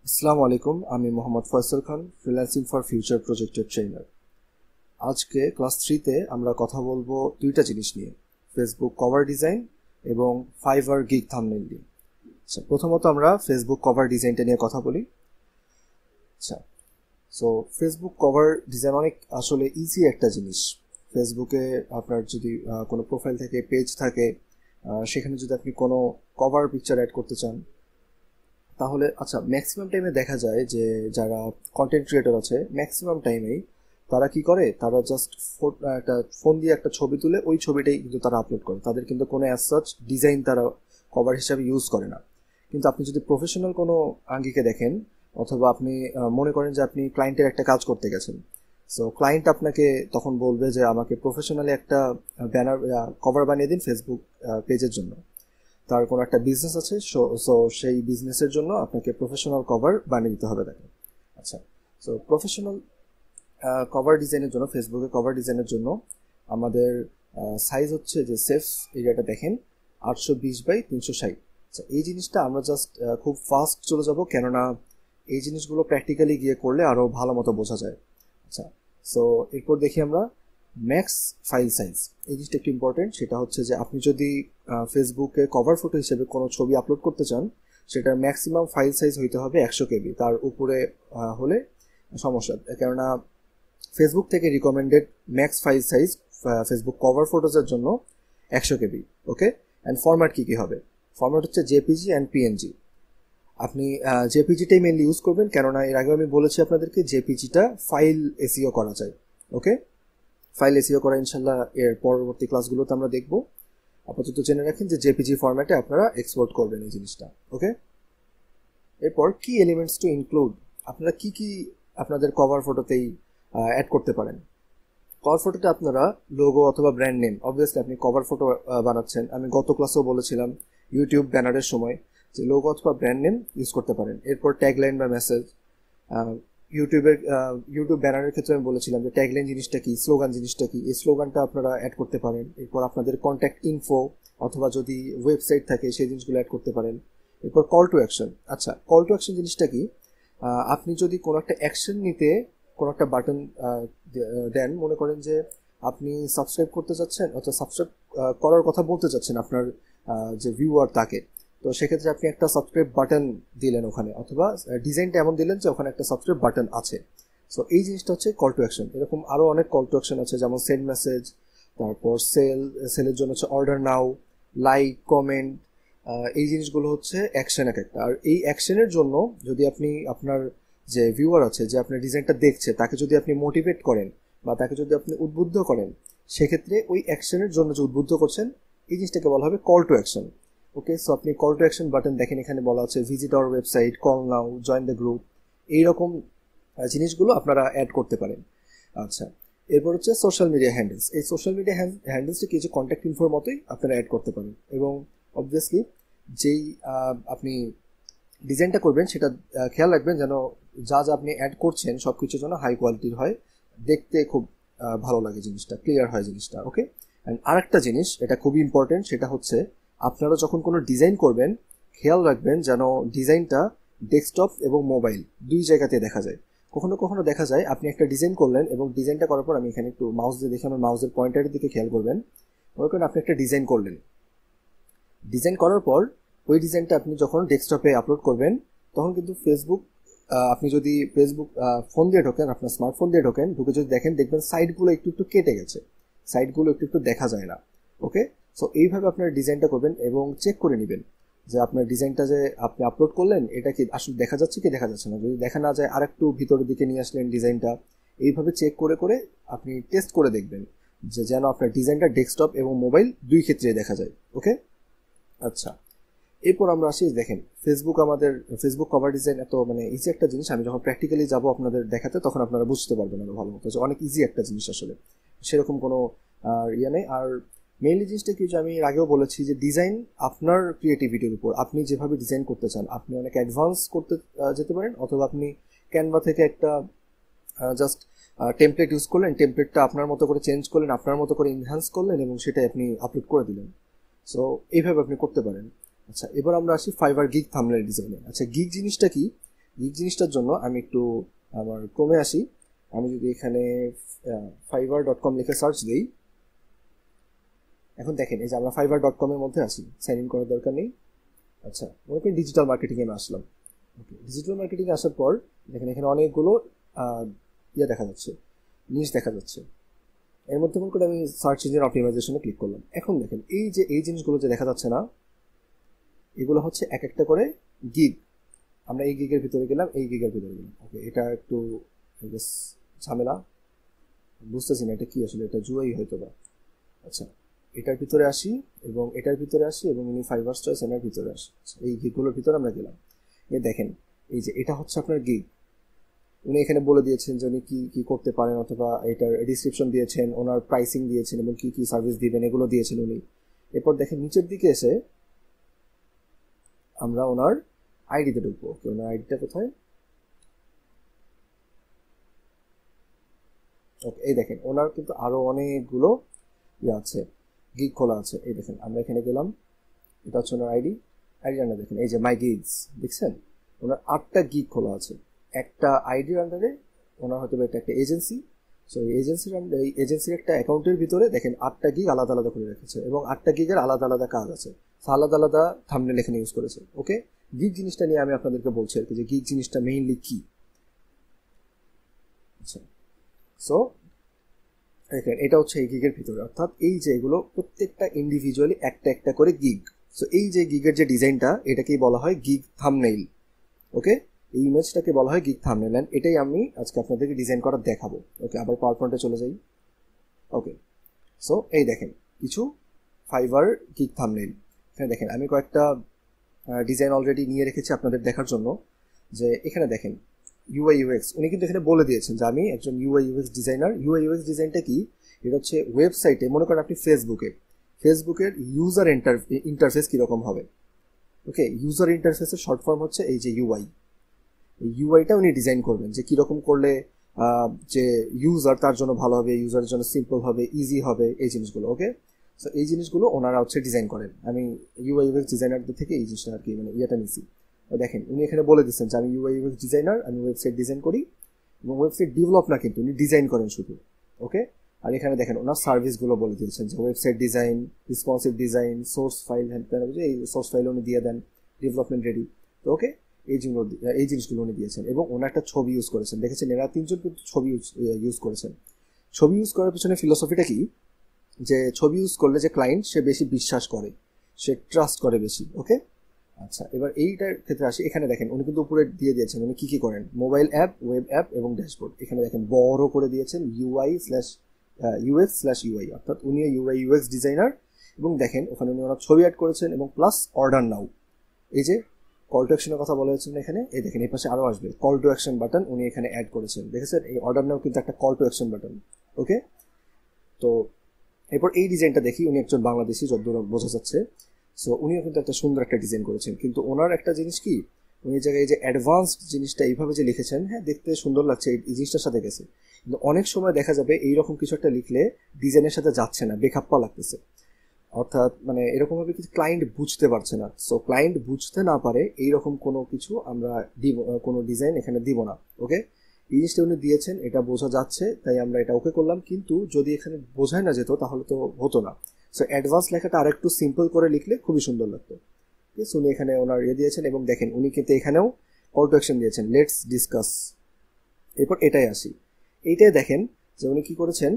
আসসালামু আলাইকুম, আমি মোহাম্মদ ফয়সাল খান, ফ্রিল্যান্সিং ফর ফিউচার প্রজেক্টের ট্রেনার। আজকে ক্লাস 3-তে আমরা কথা বলবো দুইটা জিনিস নিয়ে, ফেসবুক কভার ডিজাইন এবং ফাইবার গিগ থাম্বনেল নিয়ে। আচ্ছা, প্রথমত আমরা ফেসবুক কভার ডিজাইনটা নিয়ে কথা বলি। আচ্ছা, সো ফেসবুক কভার ডিজাইন অনেক আসলে ইজি একটা জিনিস। ফেসবুকে আপনার যদি কোনো প্রোফাইল থাকে, পেজ থাকে, সেখানে যদি আপনি কোনো কভার পিকচার অ্যাড করতে চান, তাহলে আচ্ছা ম্যাক্সিমাম টাইমে দেখা যায় যে যারা কন্টেন্ট ক্রিয়েটর আছে ম্যাক্সিমাম টাইমেই তারা কি করে, তারা জাস্ট একটা ফোন দিয়ে একটা ছবি তুলে ওই ছবিটাই কিন্তু তারা আপলোড করে, তাদের কিন্তু কোনো অ্যাজ সাচ ডিজাইন তারা কভার হিসাবে ইউজ করে না। কিন্তু আপনি যদি প্রফেশনাল কোনো আঙ্গিকে দেখেন, অথবা আপনি মনে করেন যে আপনি ক্লায়েন্টের একটা কাজ করতে গেছেন, সো ক্লায়েন্ট আপনাকে তখন বলবে যে আমাকে প্রফেশনালি একটা ব্যানার কভার বানিয়ে দিন ফেসবুক পেজের জন্য। তার কোনো একটা বিজনেস আছে, সো সেই বিজনেসের জন্য আপনাকে প্রফেশনাল কভার বানিয়ে দিতে হবে তাকে। আচ্ছা, সো প্রফেশনাল কভার ডিজাইনের জন্য, ফেসবুকে কভার ডিজাইনের জন্য আমাদের সাইজ হচ্ছে যে সেফ এরিয়াটা দেখেন 820x360। আচ্ছা, এই জিনিসটা আমরা জাস্ট খুব ফাস্ট চলে যাব, কেননা এই জিনিসগুলো প্র্যাকটিক্যালি গিয়ে করলে আরও ভালো মতো বোঝা যায়। আচ্ছা, সো এরপর দেখি আমরা ম্যাক্স ফাইল সাইজ। এই জিনিসটা একটু ইম্পর্টেন্ট, সেটা হচ্ছে যে আপনি যদি ফেসবুকে কভার ফটো হিসেবে কোনো ছবি আপলোড করতে চান, সেটার ম্যাক্সিমাম ফাইল সাইজ হইতে হবে 100 KB। তার উপরে হলে সমস্যা, কেননা ফেসবুক থেকে recommended max file size Facebook cover ফটোজের জন্য 100 KB। ওকে, অ্যান্ড ফরম্যাট কী কী হবে? ফরম্যাট হচ্ছে জেপিজি অ্যান্ড পিএনজি। আপনি জেপিজিটাই মেনলি ইউজ করবেন, কেননা এর আগে আমি বলেছি আপনাদেরকে জেপিজিটা ফাইল এসইও করা যায়। ওকে, ফাইল এসইও করা ইনশাল্লাহ এর পরবর্তী ক্লাসগুলোতে আমরা দেখব। আপাতত জেনে রাখেন যে জেপিজি ফরম্যাটে আপনারা এক্সপোর্ট করবেন এই জিনিসটা। ওকে, এরপর কি এলিমেন্টস টু ইনক্লুড, আপনারা কি কি আপনাদের কভার ফটোতেই অ্যাড করতে পারেন। কভার ফটোতে আপনারা লোগো অথবা ব্র্যান্ড নেম, অবভিয়াসলি আপনি কভার ফটো বানাচ্ছেন, আমি গত ক্লাসেও বলেছিলাম ইউটিউব ব্যানারের সময় যে লোগো অথবা ব্র্যান্ড নেম ইউজ করতে পারেন। এরপর ট্যাগলাইন বা মেসেজ, ইউটিউব ব্যানারের ক্ষেত্রে আমি বলেছিলাম যে ট্যাগলাইন জিনিসটা কি, স্লোগান জিনিসটা কি, এই স্লোগানটা আপনারা অ্যাড করতে পারেন। এরপর আপনাদের কন্ট্যাক্ট ইনফো অথবা যদি ওয়েবসাইট থাকে সেই জিনিসগুলো অ্যাড করতে পারেন। এরপর কল টু অ্যাকশন। আচ্ছা, কল টু অ্যাকশন জিনিসটা কি? আপনি যদি কোনো একটা অ্যাকশন নিতে কোনো একটা বাটন দেন, মনে করেন যে আপনি সাবস্ক্রাইব করতে চাচ্ছেন অথবা সাবস্ক্রাইব করার কথা বলতে চাচ্ছেন আপনার যে ভিউয়ার তাকে, তো সেক্ষেত্রে আপনি একটা সাবস্ক্রাইব বাটন দিলেন ওখানে, অথবা ডিজাইনটা এমন দিলেন যে ওখানে একটা সাবস্ক্রাইব বাটন আছে। সো এই জিনিসটা হচ্ছে কল টু অ্যাকশন। এরকম আরও অনেক কল টু অ্যাকশন আছে, যেমন সেন্ড মেসেজ, তারপর সেলের জন্য হচ্ছে অর্ডার নাও, লাইক, কমেন্ট। এই জিনিসগুলো হচ্ছে অ্যাকশন এক একটা। আর এই অ্যাকশনের জন্য যদি আপনি আপনার যে ভিউয়ার আছে, যে আপনার ডিজাইনটা দেখছে, তাকে যদি আপনি মোটিভেট করেন বা তাকে যদি আপনি উদ্বুদ্ধ করেন, সেক্ষেত্রে ওই অ্যাকশনের জন্য যে উদ্বুদ্ধ করছেন এই জিনিসটাকে বলা হবে call to action. Okay, so আপনি কল টু অ্যাকশন বাটন দেখেন, এখানে বলা আছে visit our website, call now, join the group, এইরকম জিনিসগুলো আপনারা অ্যাড করতে পারেন। আচ্ছা, এরপর হচ্ছে সোশ্যাল মিডিয়া হ্যান্ডেলস। এই সোশ্যাল মিডিয়া হ্যান্ডেলসটা কিছু কন্ট্যাক্ট ইনফোর মতোই আপনারা অ্যাড করতে পারেন। এবং অবভিয়াসলি যেই আপনি ডিজাইনটা করবেন সেটা খেয়াল রাখবেন যেন যা যা আপনি অ্যাড করছেন সব কিছুর জন্য হাই কোয়ালিটির হয়, দেখতে খুব ভালো লাগে জিনিসটা, ক্লিয়ার হয় জিনিসটা। ওকে, অ্যান্ড আরেকটা জিনিস, এটা খুবই ইম্পর্টেন্ট, সেটা হচ্ছে আপনারা যখন কোনো ডিজাইন করবেন খেয়াল রাখবেন যেন ডিজাইনটা ডেস্কটপ এবং মোবাইল দুই জায়গাতে দেখা যায়। কখনো কখনো দেখা যায় আপনি একটা ডিজাইন করলেন এবং ডিজাইনটা করার পর, আমি এখানে একটু মাউস দিয়ে দেখে, আমার মাউসের পয়েন্টারের দিকে খেয়াল করবেন। মনে করেন আপনি একটা ডিজাইন করলেন, ডিজাইন করার পর ওই ডিজাইনটা আপনি যখন ডেস্কটপে আপলোড করবেন, তখন কিন্তু ফেসবুক, আপনি যদি ফেসবুক ফোন দিয়ে ঢোকেন, আপনার স্মার্টফোন দিয়ে ঢোকেন, ঢুকে যদি দেখেন, দেখবেন সাইডগুলো একটু একটু কেটে গেছে, সাইডগুলো একটু একটু দেখা যায় না। ওকে, সো এইভাবে আপনার ডিজাইনটা করবেন এবং চেক করে নেবেন যে আপনার ডিজাইনটা যে আপনি আপলোড করলেন এটা কি আসলে দেখা যাচ্ছে কি দেখা যাচ্ছে না। যদি দেখা না যায়, আর একটু ভিতরের দিকে নিয়ে আসলেন ডিজাইনটা। এইভাবে চেক করে করে আপনি টেস্ট করে দেখবেন যে যেন আপনার ডিজাইনটা ডেস্কটপ এবং মোবাইল দুই ক্ষেত্রে দেখা যায়। ওকে, আচ্ছা, এরপর আমরা আসি, দেখেন ফেসবুক কভার ডিজাইন এত ইজি একটা জিনিস, আমি যখন প্র্যাকটিক্যালি যাব আপনাদের দেখাতে তখন আপনারা বুঝতে পারবেন আরো ভালো মতো যে অনেক ইজি একটা জিনিস, আসলে সেরকম কোনো ইয়ে নেই। আর মেইনলি জিনিসটা কি, যে আমি এর আগেও বলেছি যে ডিজাইন আপনার ক্রিয়েটিভিটির উপর, আপনি যেভাবে ডিজাইন করতে চান, আপনি অনেক অ্যাডভান্স করতে যেতে পারেন, অথবা আপনি ক্যানভা থেকে একটা জাস্ট টেমপ্লেট ইউজ করলেন, টেমপ্লেটটা আপনার মতো করে চেঞ্জ করলেন, আপনার মতো করে ইনহ্যান্স করলেন এবং সেটাই আপনি আপলোড করে দিলেন। সো এইভাবে আপনি করতে পারেন। আচ্ছা, এবার আমরা আসি ফাইবার গিগ থাম্বনেল ডিজাইনে। আচ্ছা, গিগ জিনিসটা কি? গিগ জিনিসটার জন্য আমি একটু আমার ক্রমে আসি। আমি যদি এখানে fiverr.com লিখে সার্চ দিই, এখন দেখেন এই যে আমরা fiverr.com-এর মধ্যে আছি, সাইন ইন করার দরকার নেই। আচ্ছা, মনে করি ডিজিটাল মার্কেটিংয়ে আমি আসলাম। ওকে, ডিজিটাল মার্কেটিংয়ে আসার পর দেখেন এখানে অনেকগুলো ইয়ে দেখা যাচ্ছে, নিশ দেখা যাচ্ছে। এর মধ্যে মনে করে আমি সার্চ ইঞ্জিন অপটিমাইজেশনে ক্লিক করলাম। এখন দেখেন এই যে এই জিনিসগুলো যে দেখা যাচ্ছে না, এগুলো হচ্ছে এক একটা করে গিগ। আমরা এই গিগের ভিতরে গেলাম, এই গিগের ভিতরে গেলাম। ওকে, এটা একটু ঝামেলা, বুঝতেছি না এটা কি আসলে, এটা জুয়াই হয়তো বা। আচ্ছা, এটার ভিতরে আসি এবং এটার ভিতরে আসি এবং ইনি ফাইবার চয়েস এনার ভিতরে আসি। এই গিগগুলোর ভিতরে আমরা গেলাম। দেখেন এই যে এটা হচ্ছে আপনার গিগ। উনি এখানে বলে দিয়েছেন যে উনি কি কি করতে পারেন, অথবা এটার ডিসক্রিপশন দিয়েছেন, ওনার প্রাইসিং দিয়েছেন এবং কি কি সার্ভিস দিবেন এগুলো দিয়েছেন উনি। এরপর দেখেন নিচের দিকে এসে আমরা ওনার আইডিতে ঢুকবো। ওনার আইডিটা কোথায়? ওকে, এই দেখেন ওনার কিন্তু আরো অনেকগুলো ইয়ে আছে, গিগ খোলা আছে। এই দেখেন আমরা এখানে গেলাম, এটা হচ্ছে ওনার আইডি। আইডিটা দেখেন এই যে মাই গিগস, দেখছেন ওনার 8টা গিগ খোলা আছে একটা আইডির আন্ডারে। ওনার হয়তো এটা একটা এজেন্সি, সো এই এজেন্সির একটা অ্যাকাউন্টের ভিতরে দেখেন 8টা গিগ আলাদা আলাদা করে রেখেছে এবং 8টা গিগের আলাদা আলাদা কাজ আছে, আলাদা আলাদা থাম্বনেল এখানে ইউজ করেছে। ওকে, গিগ জিনিসটা নিয়ে আমি আপনাদেরকে বলছি আর কি, যে গিগ জিনিসটা মেইনলি কি। আচ্ছা, সো দেখেন এটা হচ্ছে এই গিগের ভিতরে, অর্থাৎ এই যে এগুলো প্রত্যেকটা ইন্ডিভিজুয়ালি একটা একটা করে গিগ। সো এই যে গিগের যে ডিজাইনটা, এটাকেই বলা হয় গিগ থাম্বনেইল। ওকে, এই ইমেজটাকে বলা হয় গিগ থাম্বনেইল, এন্ড এটাই আমি আজকে আপনাদেরকে ডিজাইন করা দেখাবো। ওকে, আবার পাওয়ার পয়েন্টে চলে যাই। ওকে, সো এই দেখেন কিছু ফাইবার গিগ থাম্বনেইল। এখানে দেখেন আমি কয়েকটা ডিজাইন অলরেডি নিয়ে রেখেছি আপনাদের দেখার জন্য। যে এখানে দেখেন ইউআই ইউএক্স, উনি কিন্তু এখানে বলে দিয়েছেন যে আমি একজন UI UX designer. UI UX ডিজাইনটা কি? এটা হচ্ছে ওয়েবসাইটে, মনে করেন আপনি ফেসবুকের ইউজার ইন্টারফেস কীরকম হবে। ওকে, ইউজার ইন্টারফেসের শর্ট ফর্ম হচ্ছে এই যে ইউআই। এই ইউআইটা উনি ডিজাইন করবেন যে কীরকম করলে যে ইউজার তার জন্য ভালো হবে, ইউজারের জন্য সিম্পল হবে, ইজি হবে, এই জিনিসগুলো। ওকে, সো এই জিনিসগুলো ওনারা হচ্ছে ডিজাইন করেন। আমি ইউআই ইউএক্স ডিজাইনারদের থেকে এই জিনিসটা আর কি মানে ইয়েটা নিছি। দেখেন উনি এখানে বলে দিচ্ছেন যে আমি ইউআই ইউএক্স ডিজাইনার, আমি ওয়েবসাইট ডিজাইন করি এবং ওয়েবসাইট ডেভেলপ না, কিন্তু উনি ডিজাইন করেন শুধু। ওকে, আর এখানে দেখেন ওনার সার্ভিসগুলো বলে দিয়েছেন যে website design, responsive design, source file, এই সোর্স ফাইল উনি দিয়ে দেন, ডেভেলপমেন্ট রেডি। তো ওকে, এই জিনিসগুলো উনি দিয়েছেন এবং ওনার একটা ছবি ইউজ করেছেন। দেখেছেন এরা 3জন কিন্তু ছবি ইউজ করেছেন। ছবি ইউজ করার পিছনে ফিলোসফিটা কি? যে ছবি ইউজ করলে যে ক্লায়েন্ট সে বেশি বিশ্বাস করে, সে ট্রাস্ট করে বেশি। ওকে, আচ্ছা, এবার এইটার ক্ষেত্রে আসি। এখানে দেখেন উনি কিন্তু উপরে দিয়ে দিয়েছেন উনি কি কি করেন, মোবাইল অ্যাপ, ওয়েব অ্যাপ এবং ড্যাশবোর্ড। এখানে দেখেন বড় করে দিয়েছেন UI/UX/UI, অর্থাৎ উনি ইউআই ইউএক্স ডিজাইনার। এবং দেখেন ওখানে উনি ওনার ছবি অ্যাড করেছেন এবং প্লাস অর্ডার নাও। এই যে কল টু অ্যাকশনের কথা বলা হয়েছিল এখানে, এই দেখেন এই পাশে আরও আসবে কল টু অ্যাকশন বাটন উনি এখানে অ্যাড করেছেন। দেখেছেন এই অর্ডার নাও কিন্তু একটা কল টু অ্যাকশন বাটন। ওকে, তো এরপর এই ডিজাইনটা দেখি। উনি একজন বাংলাদেশি যতদূর বোঝা যাচ্ছে। সো উনিও কিন্তু একটা সুন্দর একটা ডিজাইন করেছেন, কিন্তু ওনার একটা জিনিস কি, উনি জায়গায় এই যে অ্যাডভান্সড জিনিসটা এইভাবে যে লিখেছেন, হ্যাঁ দেখতে সুন্দর লাগছে, এই জিনিসটার সাথে গেছে, কিন্তু অনেক সময় দেখা যাবে এইরকম কিছু একটা লিখলে ডিজাইনের সাথে যাচ্ছে না, বেখাপ্পা লাগতেছে। অর্থাৎ মানে এরকমভাবে কিছু ক্লায়েন্ট বুঝতে পারছে না। সো ক্লায়েন্ট বুঝতে না পারে এইরকম কোনো কিছু আমরা কোনো ডিজাইন এখানে দিব না। ওকে, এই জিনিসটা উনি দিয়েছেন, এটা বোঝা যাচ্ছে, তাই আমরা এটা ওকে করলাম। কিন্তু যদি এখানে বোঝায় না যেত তাহলে তো হতো না। সো অ্যাডভান্স লেখাটা আর একটু সিম্পল করে লিখলে খুবই সুন্দর লাগতো। ঠিক আছে, উনি এখানে ওনার দিয়েছেন এবং দেখেন উনি কিন্তু এখানেও কল টু অ্যাকশন দিয়েছেন, লেটস ডিসকাস। এরপর এটাই আসি, এইটাই দেখেন যে উনি কি করেছেন,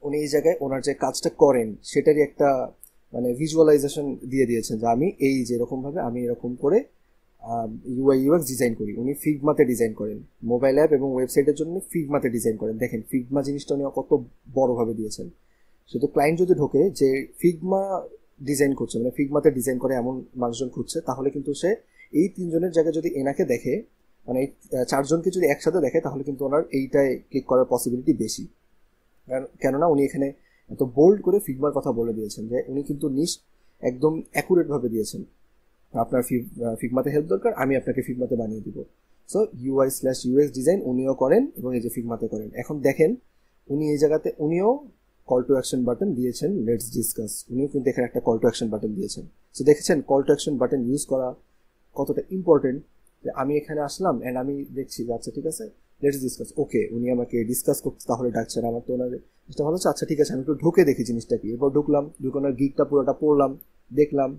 উনি এই জায়গায় ওনার যে কাজটা করেন সেটারই একটা মানে ভিজুয়ালাইজেশন দিয়ে দিয়েছেন যে আমি এই যে এরকমভাবে আমি এরকম করে ইউআই ইউএক্স ডিজাইন করি। উনি ফিগমাতে ডিজাইন করেন, মোবাইল অ্যাপ এবং ওয়েবসাইটের জন্য ফিগমাতে ডিজাইন করেন। দেখেন ফিগমা জিনিসটা উনি কত বড়োভাবে দিয়েছেন। শুধু ক্লায়েন্ট যদি ঢোকে যে ফিগমা ডিজাইন করছে, মানে ফিগমাতে ডিজাইন করে এমন মানুষজন খুঁজছে, তাহলে কিন্তু সে এই 3জনের জায়গায় যদি এনাকে দেখে, মানে এই 4জনকে যদি একসাথে দেখে, তাহলে কিন্তু ওনার এইটায় ক্লিক করার পসিবিলিটি বেশি। কেননা উনি এখানে এত বোল্ড করে ফিগমার কথা বলে দিয়েছেন যে উনি কিন্তু একদম অ্যাকুরেটভাবে দিয়েছেন। আপনার ফিগমাতে হেল্প দরকার, আমি আপনাকে ফিগমাতে বানিয়ে দিব। সো UI/UX ডিজাইন উনিও করেন এবং এই যে ফিগমাতে করেন। এখন দেখেন উনি এই জায়গাতে উনিও কল টু অ্যাকশন বাটন দিয়েছেন, লেটস ডিসকাস। উনিও কিন্তু এখানে একটা কল টু অ্যাকশন বাটন দিয়েছেন। সো দেখেছেন call to action button use করা কতটা ইম্পর্টেন্ট। আমি এখানে আসলাম অ্যান্ড আমি দেখছি যে আচ্ছা ঠিক আছে লেটস ডিসকাস, ওকে উনি আমাকে ডিসকাস করতে তাহলে ডাকছেন, আমার তো ওনার জিনিসটা ভালো হচ্ছে, আচ্ছা ঠিক আছে আমি একটু ঢুকে দেখি জিনিসটা কি। এরপর ঢুকলাম, ঢুকে ওনার গিগটা পুরোটা পড়লাম, দেখলাম,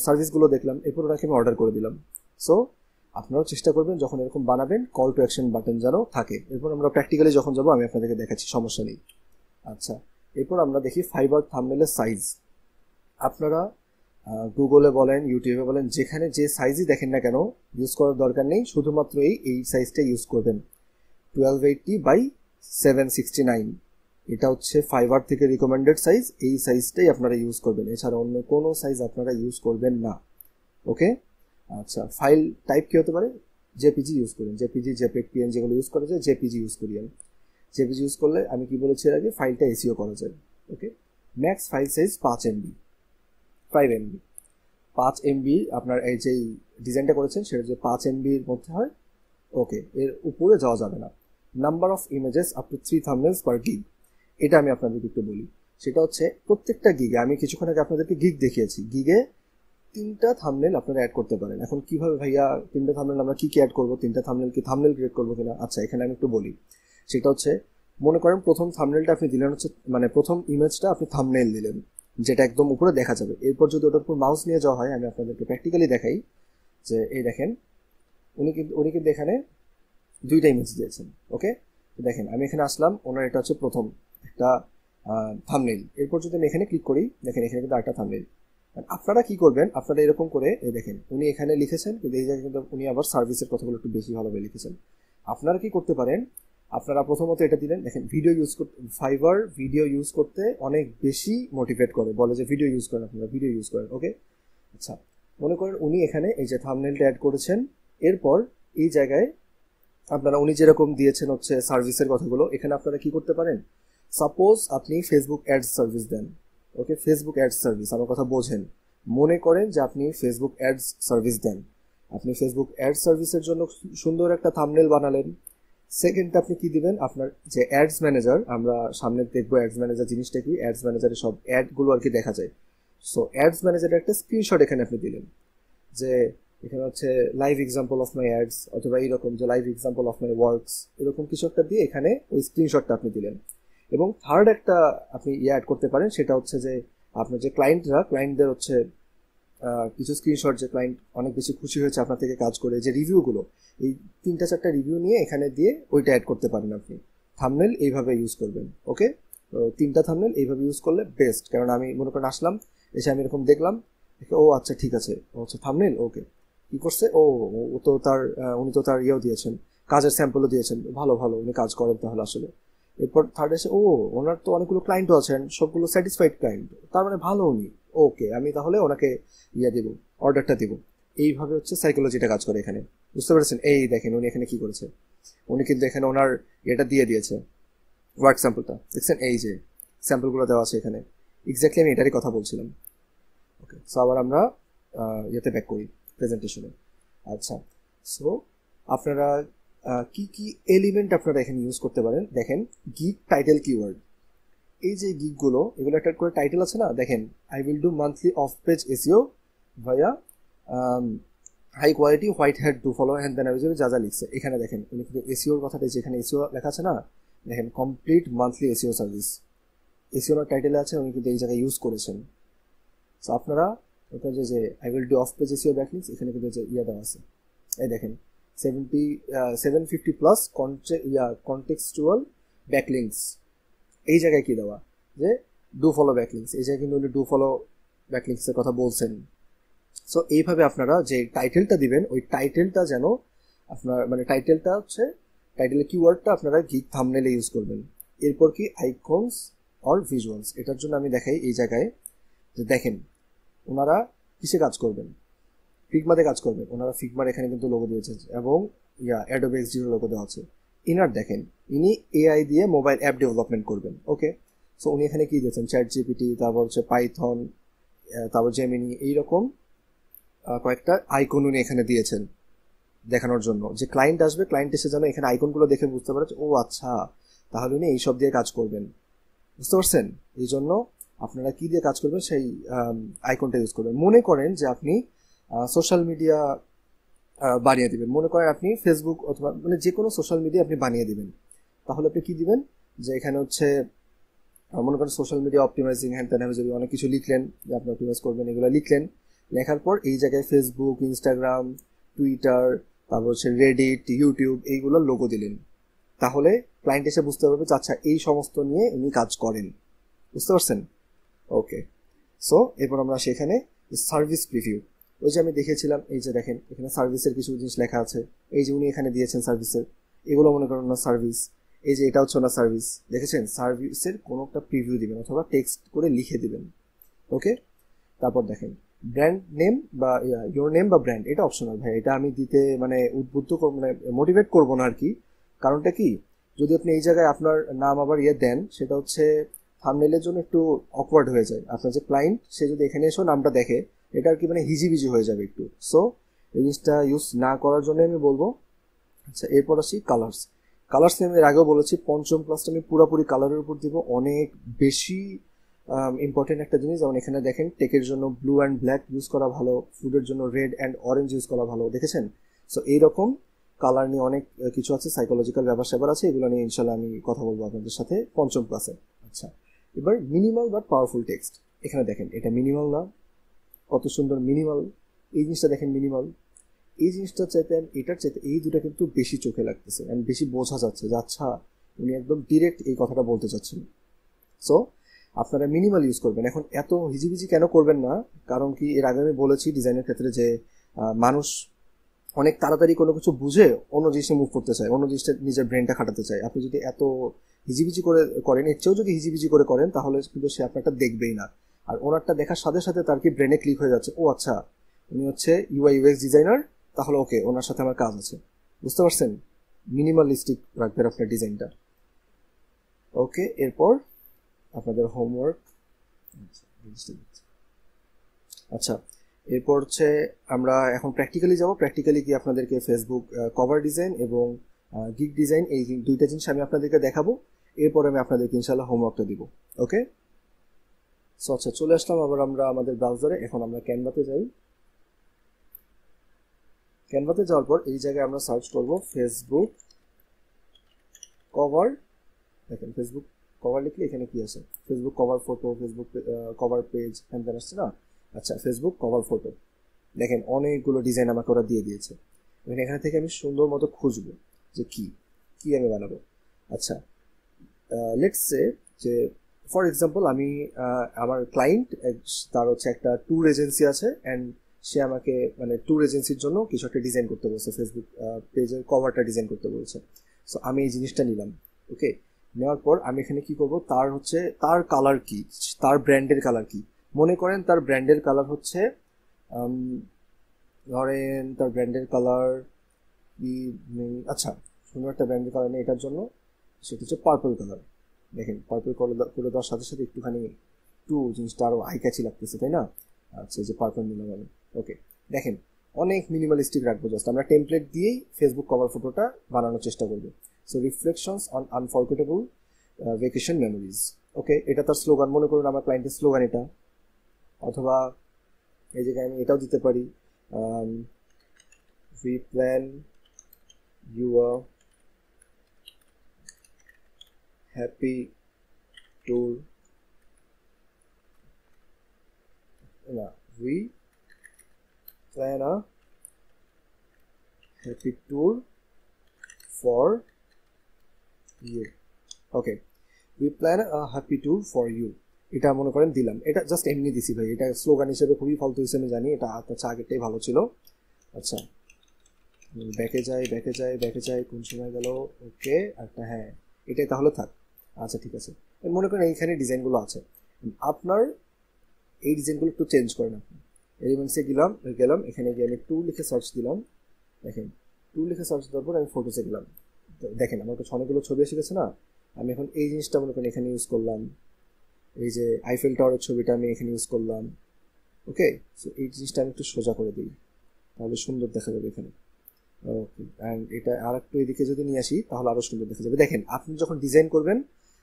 সার্ভিসগুলো দেখলাম, এরপর ওনাকে আমি অর্ডার করে দিলাম। সো আপনারাও চেষ্টা করবেন যখন এরকম বানাবেন কল টু অ্যাকশন বাটন যেন থাকে। এরপর আমরা প্র্যাকটিক্যালি যখন যাবো আমি আপনাদেরকে দেখাচ্ছি, সমস্যা নেই। আচ্ছা, এরপর আমরা দেখি ফাইবার থাম্বনেলের সাইজ। আপনারা গুগলে বলেন, ইউটিউবে বলেন, যেখানে যে সাইজই দেখেন না কেন ইউজ করার দরকার নেই, শুধুমাত্র এই সাইজটা ইউজ করবেন। 1280x769 এটা হচ্ছে ফাইবার থেকে রিকমেন্ডেড সাইজ, এই সাইজটাই আপনারা ইউজ করবেন, এছাড়া অন্য কোনো সাইজ আপনারা ইউজ করবেন না। ওকে, আচ্ছা ফাইল টাইপ কী হতে পারে? জেপিজি ইউজ করেন, জেপিজি, জেপিগ, পিএন যেগুলো ইউজ করা যায় জেপিজি ইউজ করি আমি। জেপিজি ইউজ করলে আমি কি বলেছি এর আগে, ফাইলটা এসিও করা যায়। ওকে, max file size 5 MB, 5 MB, 5 MB আপনার এই যেই ডিজাইনটা করেছেন সেটা যে 5 MBর মধ্যে হয়। ওকে, এর উপরে যাওয়া যাবে না। Number of images up to 3 thumbnails per gig, এটা আমি আপনাদেরকে একটু বলি। সেটা হচ্ছে প্রত্যেকটা গিগে, আমি কিছুক্ষণ আগে আপনাদেরকে গিগ দেখিয়েছি, গিগে 3টা থাম্বনেল আপনারা অ্যাড করতে পারেন। এখন কিভাবে ভাইয়া 3টা থাম্বনেল আমরা কি অ্যাড করবো, 3টা থাম্বনেল কি থাম্বনেল ক্রিয়েট করবো কিনা? আচ্ছা, এখানে আমি একটু বলি। সেটা হচ্ছে, মনে করেন প্রথম থাম্বনেলটা আপনি দিলেন হচ্ছে, মানে প্রথম ইমেজটা আপনি থাম্বনেল দিলেন যেটা একদম উপরে দেখা যাবে। এরপর যদি ওটার উপর মাউস নিয়ে যাওয়া হয়, আমি আপনাদেরকে প্র্যাকটিক্যালি দেখাই যে এই দেখেন উনি কিন্তু এখানে 2টা ইমেজ দিয়েছেন। ওকে, দেখেন আমি এখানে আসলাম, ওনার এটা হচ্ছে প্রথম একটা থাম্বনেল। এরপর যদি আমি এখানে ক্লিক করি, দেখেন এখানে কিন্তু আরেকটা থাম্বনেল। আপনারা কি করবেন, আপনারা এরকম করে এই দেখেন উনি এখানে লিখেছেন, কিন্তু এই জায়গায় কিন্তু উনি আবার সার্ভিসের কথাগুলো একটু বেশি ভালোভাবে লিখেছেন। আপনারা কি করতে পারেন, আপনারা প্রথমত এটা দিলেন, দেখেন ভিডিও ইউজ করতে, ফাইবার ভিডিও ইউজ করতে অনেক বেশি মোটিভেট করে, বলে যে ভিডিও ইউজ করেন, আপনারা ভিডিও ইউজ করেন। ওকে, আচ্ছা মনে করেন উনি এখানে এই যে থাম্বনেলটা অ্যাড করেছেন, এরপর এই জায়গায় আপনারা উনি যেরকম দিয়েছেন হচ্ছে সার্ভিসের কথাগুলো, এখানে আপনারা কি করতে পারেন, সাপোজ আপনি ফেসবুক অ্যাডস সার্ভিস দেন। ওকে, ফেসবুক অ্যাডস সার্ভিস, আমার কথা বোঝেন, মনে করেন যে আপনি ফেসবুক অ্যাডস সার্ভিস দেন, আপনি ফেসবুক অ্যাডস সার্ভিসের জন্য সুন্দর একটা থাম্বনেল বানালেন। সেকেন্ডটা আপনি কি দিবেন, আপনার যে অ্যাডস ম্যানেজার, আমরা সামনে দেখবো অ্যাডস ম্যানেজার জিনিসটা কি, অ্যাডস ম্যানেজারে সব অ্যাডগুলো আর কি দেখা যায়। সো অ্যাডস ম্যানেজারের একটা স্ক্রিনশট এখানে আপনি দিলেন, যে এখানে হচ্ছে live example of my ads, অথবা এইরকম যে live example of my works, এরকম কিছু একটা দিয়ে এখানে ওই স্ক্রিনশটটা আপনি দিলেন। এবং থার্ড একটা আপনি অ্যাড করতে পারেন, সেটা হচ্ছে যে আপনার যে ক্লায়েন্টদের হচ্ছে কিছু স্ক্রিনশট, যে ক্লায়েন্ট অনেক বেশি খুশি হয়েছে আপনার থেকে কাজ করে, যে রিভিউগুলো, এই 3টা-4টা রিভিউ নিয়ে এখানে দিয়ে ওইটা অ্যাড করতে পারেন আপনি। থাম্বনেল এইভাবে ইউজ করবেন। ওকে, তো 3টা থাম্বনেল এইভাবে ইউজ করলে বেস্ট, কারণ আমি মনে করেন আসলাম, এসে আমি এরকম দেখলাম, ও আচ্ছা ঠিক আছে, ও আচ্ছা থাম্বনেল, ওকে কি করছে, ও তো তার উনি তো তার ইয়েও দিয়েছেন, কাজের স্যাম্পলও দিয়েছেন, ভালো ভালো উনি কাজ করেন তাহলে আসলে। এরপর থার্ড এসে, ওনার তো অনেকগুলো ক্লায়েন্টও আছেন, সবগুলো স্যাটিসফাইড ক্লায়েন্ট, তার মানে ভালো উনি, ওকে আমি তাহলে ওনাকে দিব, অর্ডারটা দিব। এইভাবে হচ্ছে সাইকোলজিটা কাজ করে এখানে, বুঝতে পেরেছেন? এই দেখেন উনি এখানে কি করেছে, উনি কিন্তু এখানে ওনার এটা দিয়ে দিয়েছে, ওয়ার্ক স্যাম্পলটা দেখছেন, এই যে স্যাম্পলগুলো দেওয়া আছে এখানে, এক্স্যাক্টলি আমি এটারই কথা বলছিলাম। ওকে, সো আবার আমরা ইয়েতে ব্যাক করি, প্রেজেন্টেশনে। আচ্ছা, সো আপনারা কি কি এলিমেন্ট আপনারা এখানে ইউজ করতে পারেন, দেখেন গিগ টাইটেল কিওয়ার্ড, এই যে গিগগুলো, এগুলো একটা করে টাইটেল আছে না, দেখেন I will do monthly of page SEO ভাইয়া high quality white hat do follow hand then যা যা লিখছে এখানে, দেখেন উনি কিন্তু এসইওর কথাটা যেখানে এসইও লেখা আছে না, দেখেন কমপ্লিট মান্থলি এসইও সার্ভিস, এসইওর টাইটেলে আছে, উনি কিন্তু এই জায়গায় ইউজ করেছেন। সো আপনারা এটা যে I will do of page SEO backlinks, এখানে কিন্তু যে দেওয়া আছে, এই দেখেন 750+ কন্টেক্সচুয়াল ব্যাকলিংস, এই জায়গায় কি দেওয়া, যে ডু ফলো ব্যাকলিংস, এই জায়গায় কিন্তু উনি ডু ফলো ব্যাকলিংসের কথা বলছেন। সো এইভাবে আপনারা যে টাইটেলটা দিবেন, ওই টাইটেলটা যেন আপনার, মানে টাইটেলটা হচ্ছে টাইটেলের কিওয়ার্ডটা আপনারা গিগ থাম্বনেলে ইউজ করবেন। এরপর কি আইকনস অর ভিজুয়ালস, এটার জন্য আমি দেখাই এই জায়গায়, যে দেখেন ওনারা কিসে কাজ করবেন, ফিগমাতে কাজ করবেন, ওনারা ফিগমার এখানে কিন্তু লোগো দিয়েছে, এবং অ্যাডোবে এক্সডির লোগো দেওয়া আছে। ইনার দেখেন ইনি এআই দিয়ে মোবাইল অ্যাপ ডেভেলপমেন্ট করবেন। ওকে, সো উনি এখানে কি দিয়েছেন, চ্যাট জিপিটি, তারপর হচ্ছে পাইথন, তারপর জেমিনি, এইরকম কয়েকটা আইকন উনি এখানে দিয়েছেন দেখানোর জন্য, যে ক্লায়েন্ট আসবে, ক্লায়েন্ট এসে যেন এখানে আইকনগুলো দেখে বুঝতে পারে, ও আচ্ছা তাহলে উনি এইসব দিয়ে কাজ করবেন, বুঝতে পারছেন? এই জন্য আপনারা কি দিয়ে কাজ করবেন সেই আইকনটা ইউজ করবেন। মনে করেন যে আপনি সোশ্যাল মিডিয়া বানিয়ে দিবেন। মনে করেন আপনি ফেসবুক অথবা মানে যে কোনো সোশ্যাল মিডিয়া আপনি বানিয়ে দিবেন, তাহলে আপনি কি দিবেন যে এখানে হচ্ছে মনে করেন সোশ্যাল মিডিয়া অপটিমাইজিং হ্যান ত্যান যদি অনেক কিছু লিখলেন যে আপনি অপটিমাইজ করবেন, এগুলো লিখলেন। লেখার পর এই জায়গায় ফেসবুক, ইনস্টাগ্রাম, টুইটার, তারপর হচ্ছে রেডিট, ইউটিউব এইগুলোর লোগো দিলেন। তাহলে ক্লায়েন্ট এসে বুঝতে পারবে যে আচ্ছা এই সমস্ত নিয়ে উনি কাজ করেন। বুঝতে পারছেন? ওকে, সো এরপর আমরা সেখানে সার্ভিস প্রিভিউ, ওই যে আমি দেখেছিলাম, এই যে দেখেন এখানে সার্ভিসের কিছু জিনিস লেখা আছে, এই যে উনি এখানে দিয়েছেন সার্ভিসের, এগুলো মনে করেন না সার্ভিস। এই যে এটা হচ্ছে না সার্ভিস, দেখেছেন? সার্ভিসের কোনো একটা প্রিভিউ দিবেন অথবা টেক্সট করে লিখে দিবেন। ওকে, তারপর দেখেন ব্র্যান্ড নেম বা ইয়োর নেম বা ব্র্যান্ড, এটা অপশনাল ভাই, এটা আমি দিতে মানে উদ্বুদ্ধ করবো মানে মোটিভেট করবো না আর কি। কারণটা কি, যদি আপনি এই জায়গায় আপনার নাম আবার দেন, সেটা হচ্ছে থাম্বনেইলের জন্য একটু অকওয়ার্ড হয়ে যায়। আপনার যে ক্লায়েন্ট সে যদি এখানে এসেও নামটা দেখে, এটা আর কি মানে হিজিবিজি হয়ে যাবে একটু। সো এই জিনিসটা ইউজ না করার জন্য আমি বলবো। আচ্ছা, এরপর আসি কালার্স। কালার্স আমি এর আগেও বলেছি, পঞ্চম ক্লাসটা আমি পুরোপুরি কালারের উপর দিব। অনেক বেশি ইম্পর্টেন্ট একটা জিনিস। যেমন এখানে দেখেন টেকের জন্য ব্লু অ্যান্ড ব্ল্যাক ইউজ করা ভালো, ফুডের জন্য রেড অ্যান্ড অরেঞ্জ ইউজ করা ভালো, দেখেছেন? সো এইরকম কালার নিয়ে অনেক কিছু আছে, সাইকোলজিক্যাল ব্যাপার স্যাপার আছে, এগুলো নিয়ে ইনশাল্লাহ আমি কথা বলবো আপনাদের সাথে পঞ্চম ক্লাসে। আচ্ছা, এবার মিনিমাল বাট পাওয়ারফুল টেক্সট। এখানে দেখেন এটা মিনিমাল না, কত সুন্দর মিনিমাল। এই জিনিসটা দেখেন মিনিমাল, এই জিনিসটার চাইতে এটার চাইতে এই দুটা কিন্তু বেশি চোখে লাগতেছে অ্যান্ড বেশি বোঝা যাচ্ছে যে আচ্ছা উনি একদম ডিরেক্ট এই কথাটা বলতে চাচ্ছেন। সো আপনারা মিনিমাল ইউজ করবেন। এখন এত হিজিবিজি কেন করবেন না, কারণ কি এর আগে আমি বলেছি ডিজাইনের ক্ষেত্রে যে মানুষ অনেক তাড়াতাড়ি কোনো কিছু বুঝে অন্য জিনিসে মুভ করতে চায়, অন্য জিনিসটা নিজের ব্রেনটা খাটাতে চায়। আপনি যদি এত হিজিবিজি করে করেন, এর চেয়েও যদি হিজিবিজি করে করেন, তাহলে কিন্তু সে আপনারটা দেখবেই না। আর ওনারটা দেখার সাথে সাথে তার কি ব্রেনে ক্লিক হয়ে যাচ্ছে, ও আচ্ছা উনি হচ্ছে ইউআই ইউএক্স ডিজাইনার, তাহলে ওকে ওনার সাথে আমার কাজ আছে। বুঝতে পারছেন? মিনিমালিস্টিক রাখবেন আপনার ডিজাইনটা। ওকে, এরপর আপনাদের হোমওয়ার্ক। আচ্ছা, এরপর হচ্ছে আমরা এখন প্র্যাকটিক্যালি যাব। প্র্যাকটিক্যালি কি আপনাদেরকে ফেসবুক কভার ডিজাইন এবং গিগ ডিজাইন, এই দুইটা জিনিস আমি আপনাদেরকে দেখাবো। এরপর আমি আপনাদেরকে ইনশাল্লাহ হোমওয়ার্কটা দিব। ওকে, সো আচ্ছা চলে আসলাম আবার আমরা আমাদের ব্রাউজারে। এখন আমরা ক্যানভাতে যাই। ক্যানভাতে যাওয়ার পর এই জায়গায় আমরা সার্চ করব ফেসবুক কভার। দেখেন ফেসবুক কভার লিখলে এখানে কি আছে, Facebook cover photo, Facebook cover page হ্যান ত্যান আসছে না। আচ্ছা, ফেসবুক কভার ফটো, দেখেন অনেকগুলো ডিজাইন আমাকে ওরা দিয়ে দিয়েছে। এখানে থেকে আমি সুন্দর মতো খুঁজবো যে কি কি আমি বানাবো। আচ্ছা, লেটস সে যে ফর এক্সাম্পল আমি আমার ক্লায়েন্ট, তার হচ্ছে একটা ট্যুর এজেন্সি আছে অ্যান্ড সে আমাকে মানে ট্যুর এজেন্সির জন্য কিছু একটা ডিজাইন করতে বলছে, ফেসবুক পেজের কভারটা ডিজাইন করতে বলছে। সো আমি এই জিনিসটা নিলাম। ওকে, নেওয়ার পর আমি এখানে কি করব, তার হচ্ছে তার কালার কি, তার ব্র্যান্ডের কালার কি। মনে করেন তার ব্র্যান্ডের কালার হচ্ছে ধরেন তার ব্র্যান্ডের কালার কি, আচ্ছা সুন্দর একটা ব্র্যান্ডের কালার নেই এটার জন্য, সেটা হচ্ছে পার্পল কালার। দেখেন পার্পল করে দেওয়ার সাথে সাথে একটুখানি একটু জিনিসটা আরও আই ক্যাচি লাগতেছে, তাই না? আচ্ছা, যে পার্পল নিলাম আমি। ওকে, দেখেন অনেক মিনিমালিস্টিক রাখবো, জাস্ট আমরা টেমপ্লেট দিয়েই ফেসবুক কভার ফটোটা বানানোর চেষ্টা করবো। So reflections on unforgettable vacation memories. Okay, এটা তার স্লোগান, মনে করুন আমার ক্লায়েন্টের স্লোগান এটা। অথবা এই জায়গায় আমি এটাও দিতে পারি, we plan your happy tour, না we plan a happy tour for you. Okay, we plan a happy tour for you, এটা মনে করেন দিলাম। এটা জাস্ট এমনি দিছি ভাই, এটা স্লোগান হিসেবে খুবই ফালতু হিসেবে জানি, এটা আচ্ছা আগেরটাই ভালো ছিল। আচ্ছা, ব্যাকে যাই কোন সময় গেল। ওকে, একটা হ্যাঁ এটাই তাহলে থাক। আচ্ছা ঠিক আছে, মনে করেন এইখানে ডিজাইনগুলো আছে, আপনার এই ডিজাইনগুলো একটু চেঞ্জ করেন। আপনি এলিমেন্টসে গেলাম, এখানে গিয়ে আমি টু লিখে সার্চ দিলাম। দেখেন টু লিখে সার্চ দেওয়ার পর আমি ফটোসে গেলাম। দেখেন আমার কাছে অনেকগুলো ছবি এসে গেছে না। আমি এখন এই জিনিসটা মনে করেন এখানে ইউজ করলাম, এই যে আইফেল টাওয়ারের ছবিটা আমি এখানে ইউজ করলাম। ওকে, সো এই জিনিসটা আমি একটু সোজা করে দিই, তাহলে সুন্দর দেখা যাবে এখানে। ওকে, অ্যান্ড এটা আর একটু এদিকে যদি নিয়ে আসি তাহলে আরও সুন্দর দেখা যাবে। দেখেন আপনি যখন ডিজাইন করবেন,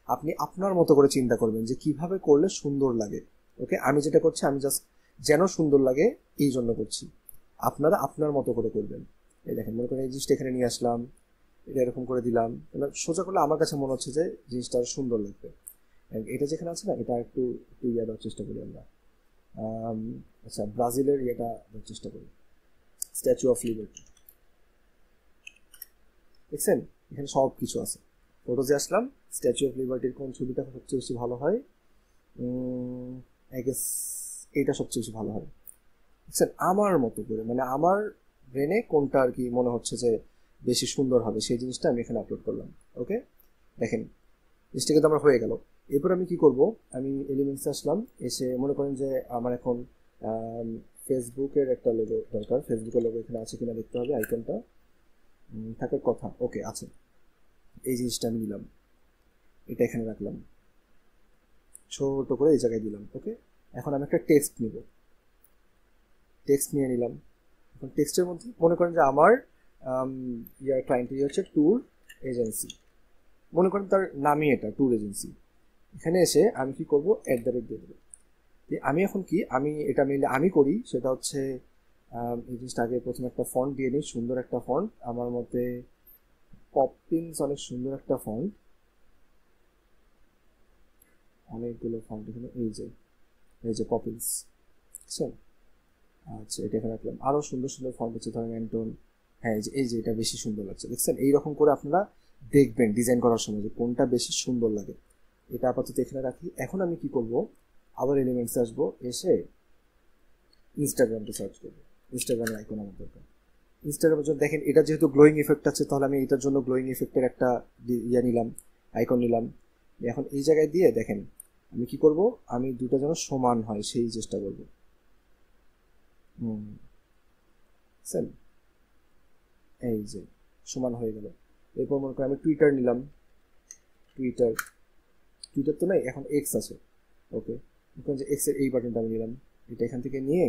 আপনি আপনার মতো করে চিন্তা করবেন যে কিভাবে করলে সুন্দর লাগে। ওকে, আমি যেটা করছি আমি জাস্ট যেন সুন্দর লাগে এই জন্য করছি, আপনারা আপনার মতো করে করবেন। এই দেখেন, মনে করেন এই জিনিসটা এখানে নিয়ে আসলাম, এটা এরকম করে দিলাম, সোজা করলে আমার কাছে মনে হচ্ছে যে জিনিসটা আরো সুন্দর লাগবে। এটা যেখানে আছে না, এটা একটু একটু ইয়ে দেওয়ার চেষ্টা করি আমরা। আচ্ছা, ব্রাজিলের ইয়েটা দেওয়ার চেষ্টা করি, স্ট্যাচু অফ লিবার্টি। দেখছেন এখানে সব কিছু আছে। ফটোজে আসলাম, স্ট্যাচু অফ লিবার্টির কোন ছবিটা সবচেয়ে বেশি ভালো হয়, আই গেস এইটা সবচেয়ে বেশি ভালো হয়। দেখছেন আমার মতো করে, মানে আমার ব্রেনে কোনটা আর কি মনে হচ্ছে যে বেশি সুন্দর হবে, সেই জিনিসটা আমি এখানে আপলোড করলাম। ওকে, দেখেন জিনিসটা কিন্তু আমার হয়ে গেল। এরপর আমি কি করব, আমি এলিমেন্টসে আসলাম, এসে মনে করেন যে আমার এখন ফেসবুকের একটা লোগো দরকার। ফেসবুকের লোগো এখানে আছে কিনা দেখতে হবে, আইকনটা থাকার কথা। ওকে, আছে। এই জিনিসটা আমি নিলাম, এটা এখানে রাখলাম, ছোট করে এই জায়গায় দিলাম। ওকে, এখন আমি একটা টেক্সট নিব, টেক্সট নিয়ে নিলাম। এখন টেক্সটের মধ্যে মনে করেন যে আমার ইয়ার ক্লায়েন্ট হচ্ছে ট্যুর এজেন্সি, মনে করেন তার নামই এটা ট্যুর এজেন্সি। এখানে এসে আমি কি করব, @ দিয়ে দেবো। আমি এখন কি, আমি এটা মেনলি আমি করি, সেটা হচ্ছে এই জিনিসটা আগে প্রথমে একটা ফন্ট দিয়ে নিই, সুন্দর একটা ফন্ট। আমার মতে পপিন্স অনেক সুন্দর একটা ফন্ট, অনেকগুলো ফন্ট এখানে, এই যে পপিন্স, বুঝছেন? আচ্ছা, এটা এখানে রাখলাম। আরও সুন্দর সুন্দর ফন্ট হচ্ছে, ধরেন অ্যান্টন। হ্যাঁ, এই যে এটা বেশি সুন্দর লাগছে, দেখছেন? এইরকম করে আপনারা দেখবেন ডিজাইন করার সময় যে কোনটা বেশি সুন্দর লাগে। এটা আপাতত এখানে রাখি। এখন আমি কি করব, আবার এলিমেন্টসে আসবো, এসে ইনস্টাগ্রামটা সার্চ করবো। ইনস্টাগ্রামের আইকন আমার দরকার। ইনস্টাগ্রামের জন্য দেখেন, এটা যেহেতু গ্লোয়িং ইফেক্ট আছে, তাহলে আমি এটার জন্য গ্লোয়িং ইফেক্টের একটা ইয়ে নিলাম, আইকন নিলাম। এখন এই জায়গায় দিয়ে দেখেন আমি কি করব, আমি দুটো যেন সমান হয় সেই চেষ্টা করব। এই যে সমান হয়ে গেল। এরপর মনে করি আমি টুইটার নিলাম, টুইটার তো নাই, এখন এক্স আছে। ওকে, এখন যে এক্স এর এই বাটনটা আমি নিলাম, এটা এখান থেকে নিয়ে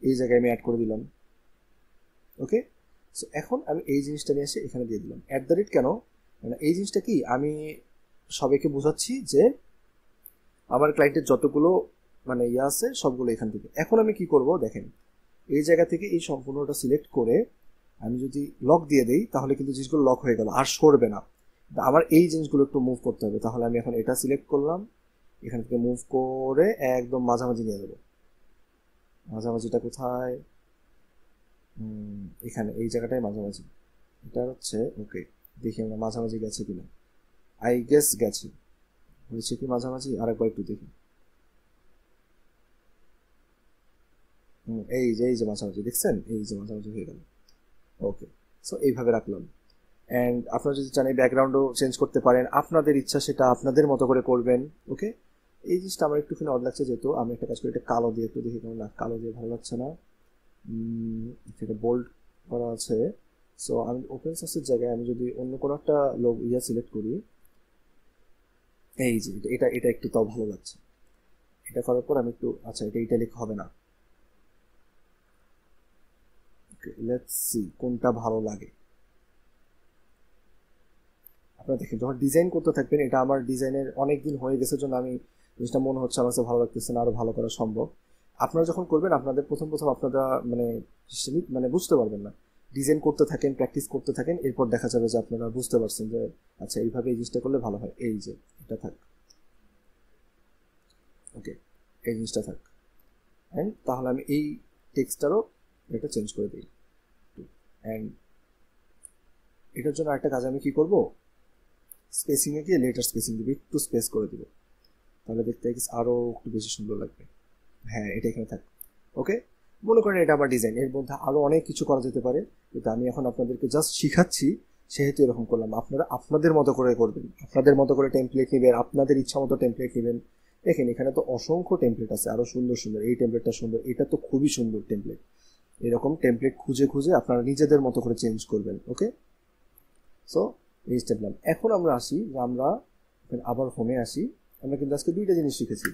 এই জায়গায় আমি অ্যাড করে দিলাম। ওকে, সো এখন আমি এই জিনিসটা নিয়ে এসে এখানে দিয়ে দিলাম। @ কেন, মানে এই জিনিসটা কি, আমি সবাইকে বোঝাচ্ছি যে আমার ক্লায়েন্টের যতগুলো মানে ইয়ে আছে সবগুলো এখান থেকে। এখন আমি কি করব, দেখেন এই জায়গা থেকে এই সম্পূর্ণটা সিলেক্ট করে আমি যদি লক দিয়ে দেই, তাহলে কিন্তু জিনিসগুলো লক হয়ে গেল, আর সরবে না। আমার এই জিনিসগুলো একটু মুভ করতে হবে, তাহলে আমি এখন এটা সিলেক্ট করলাম, এখান থেকে মুভ করে একদম মাঝামাঝি নিয়ে দেবো। মাঝামাঝিটা কোথায়, এখানে এই জায়গাটায় মাঝামাঝি, এটা হচ্ছে। ওকে, দেখি আমরা মাঝামাঝি গেছে কিনা, আই গেস গেছে। হয়েছে কি মাঝামাঝি, আরেকবার একটু দেখি। এই যে মাঝামাঝি, দেখছেন? এই যে মাঝামাঝি হয়ে গেল। ওকে, সো এইভাবে রাখলাম। অ্যান্ড আপনারা যদি চান এই ব্যাকগ্রাউন্ডও চেঞ্জ করতে পারেন, আপনাদের ইচ্ছা, সেটা আপনাদের মতো করে করবেন। ওকে, এই জিনিসটা আমার একটুখানি অড লাগছে, যেহেতু আমি একটা কাজ করি, এটা কালো দিয়ে একটু দেখি, কেমন না, কালো দিয়ে ভালো লাগছে না, সেটা বোল্ড করা আছে। সো আমি ওপেন সোর্সের জায়গায় আমি যদি অন্য কোনো একটা ইয়া সিলেক্ট করি, এই যে এটা একটু তাও ভালো লাগছে। এটা করার পর আমি একটু, আচ্ছা এটা ইটালিক হবে না, লেটস সি কোনটা ভালো লাগে। আপনারা দেখেন, যখন ডিজাইন করতে থাকবেন, এটা আমার ডিজাইনের অনেক দিন হয়ে গেছে জন্য আমি জিনিসটা মনে হচ্ছে আমার কাছে ভালো লাগতেছে না, আরো ভালো করা সম্ভব। আপনারা যখন করবেন, আপনাদের প্রথম আপনারা মানে মানে বুঝতে পারবেন না। ডিজাইন করতে থাকেন, প্র্যাকটিস করতে থাকেন, এরপর দেখা যাবে যে আপনারা বুঝতে পারছেন যে আচ্ছা এইভাবে এই জিনিসটা করলে ভালো হয়। এই যে এটা থাক, ওকে, এই জিনিসটা থাক। অ্যান্ড তাহলে আমি এই টেক্সটারও এটা চেঞ্জ করে দিই। অ্যান্ড এটার জন্য একটা কাজ আমি কি করব, স্পেসিংয়ে গিয়ে লেটার স্পেসিং দিবি, একটু স্পেস করে দিব, তাহলে দেখতে আরও একটু বেশি সুন্দর লাগবে। হ্যাঁ, এটা এখানে থাক। ওকে, মনে করেন এটা আমার ডিজাইন, এর মধ্যে আরও অনেক কিছু করা যেতে পারে, কিন্তু আমি এখন আপনাদেরকে জাস্ট শিখাচ্ছি, সেহেতু এরকম করলাম। আপনারা আপনাদের মতো করে করবেন, আপনাদের মতো করে টেমপ্লেট নেবেন, আপনাদের ইচ্ছা মতো টেমপ্লেট নেবেন। দেখেন এখানে তো অসংখ্য টেমপ্লেট আছে, আরও সুন্দর সুন্দর। এই টেমপ্লেটটা সুন্দর, এটা তো খুবই সুন্দর টেমপ্লেট। এরকম টেমপ্লেট খুঁজে খুঁজে আপনারা নিজেদের মতো করে চেঞ্জ করবেন। ওকে, সো এই স্টেপলাম। এখন আমরা আসি, আমরা আবার হোমে আসি। আমরা কিন্তু আজকে দুইটা জিনিস শিখেছি,